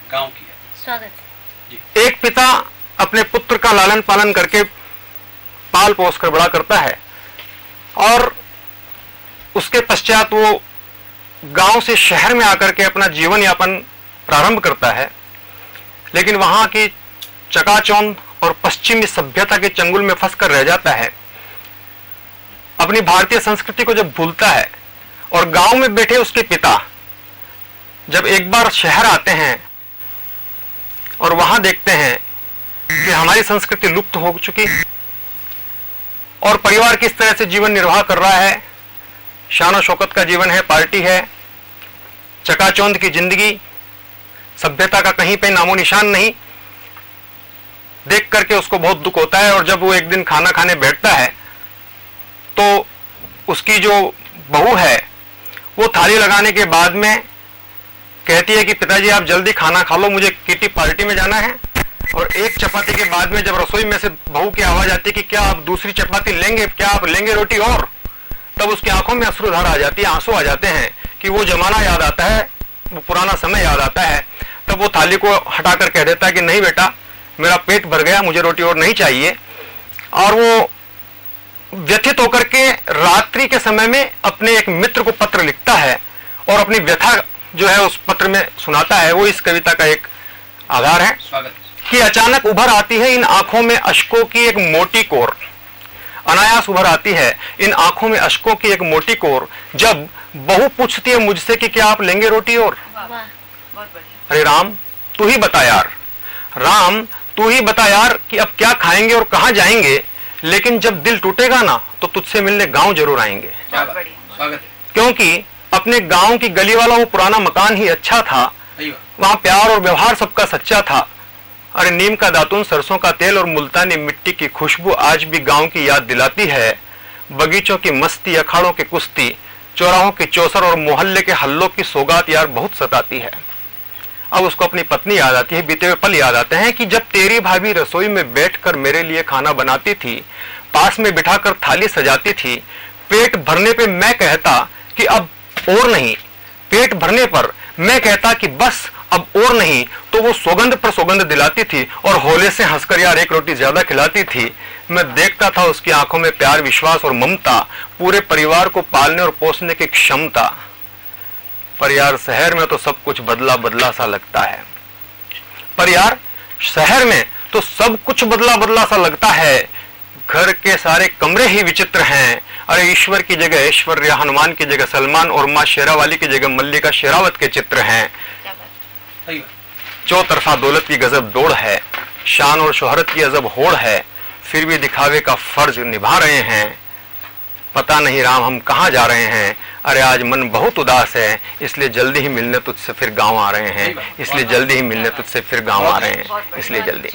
गांव की है। स्वागत। एक पिता अपने पुत्र का लालन पालन करके पाल पोस कर बड़ा करता है और उसके पश्चात वो गांव से शहर में आकर के अपना जीवन यापन प्रारंभ करता है, लेकिन वहां की चकाचौंध और पश्चिमी सभ्यता के चंगुल में फंसकर रह जाता है। अपनी भारतीय संस्कृति को जब भूलता है और गांव में बैठे उसके पिता जब एक बार शहर आते हैं और वहां देखते हैं कि हमारी संस्कृति लुप्त हो चुकी और परिवार किस तरह से जीवन निर्वाह कर रहा है, शान शौकत का जीवन है, पार्टी है, चकाचौंध की जिंदगी, सभ्यता का कहीं पे नामो निशान नहीं, देख करके उसको बहुत दुख होता है। और जब वो एक दिन खाना खाने बैठता है तो उसकी जो बहू है वो थाली लगाने के बाद में कहती है कि पिताजी आप जल्दी खाना खा लो, मुझे किटी पार्टी में जाना है। और एक चपाती के बाद में जब रसोई में से बहू की आवाज आती है कि क्या आप दूसरी चपाती लेंगे, क्या आप लेंगे रोटी, और तब उसकी आंखों में अश्रुधार आ जाती है, आंसू आ जाते हैं कि वो जमाना याद आता है, वो पुराना समय याद आता है। तब वो थाली को हटाकर कह देता है कि नहीं बेटा, मेरा पेट भर गया, मुझे रोटी और नहीं चाहिए। और वो व्यथित होकर के रात्रि के समय में अपने एक मित्र को पत्र लिखता है और अपनी व्यथा जो है उस पत्र में सुनाता है। वो इस कविता का एक आधार है कि अचानक उभर आती है इन आंखों में अश्कों की एक मोटी कोर, अनायास उभर आती है इन आंखों में अश्कों की एक मोटी कोर, जब बहू पूछती है मुझसे कि क्या आप लेंगे रोटी और। अरे राम तू ही बता यार, राम तू ही बता यार कि अब क्या खाएंगे और कहां जाएंगे, लेकिन जब दिल टूटेगा ना तो तुझसे मिलने गांव जरूर आएंगे। क्योंकि अपने गांव की गली वाला वो पुराना मकान ही अच्छा था, वहां प्यार और व्यवहार सबका सच्चा था। अरे नीम का दातुन, सरसों का तेल और मुल्तानी मिट्टी की खुशबू आज भी गांव की याद दिलाती है। बगीचों की मस्ती, अखाड़ों की कुश्ती, चौराहों की चौसर और मोहल्ले के हल्लों की सौगात यार बहुत सताती है। अब उसको अपनी पत्नी याद आती है, बीते हुए पल याद आते हैं कि जब तेरी भाभी रसोई में बैठकर मेरे लिए खाना बनाती थी, पास में बिठाकर थाली सजाती थी, पेट भरने पे मैं कहता कि अब और नहीं, पेट भरने पर मैं कहता कि बस अब और नहीं, तो वो सौगंध पर सौगंध दिलाती थी और होले से हंसकर यार एक रोटी ज्यादा खिलाती थी। मैं देखता था उसकी आंखों में प्यार, विश्वास और ममता, पूरे परिवार को पालने और पोसने की क्षमता। पर यार शहर में तो सब कुछ बदला बदला सा लगता है, पर यार शहर में तो सब कुछ बदला बदला सा लगता है। घर के सारे कमरे ही विचित्र हैं। अरे ईश्वर की जगह ऐश्वर्या, हनुमान की जगह सलमान और माँ शेरावाली की जगह मल्लिका शेरावत के चित्र हैं। चौतरफा दौलत की गजब दौड़ है, शान और शोहरत की अजब होड़ है, फिर भी दिखावे का फर्ज निभा रहे हैं। पता नहीं राम हम कहाँ जा रहे हैं। अरे आज मन बहुत उदास है, इसलिए जल्दी ही मिलने तुझसे फिर गांव आ रहे हैं, इसलिए जल्दी ही मिलने तुझसे फिर गांव आ रहे हैं, इसलिए जल्दी।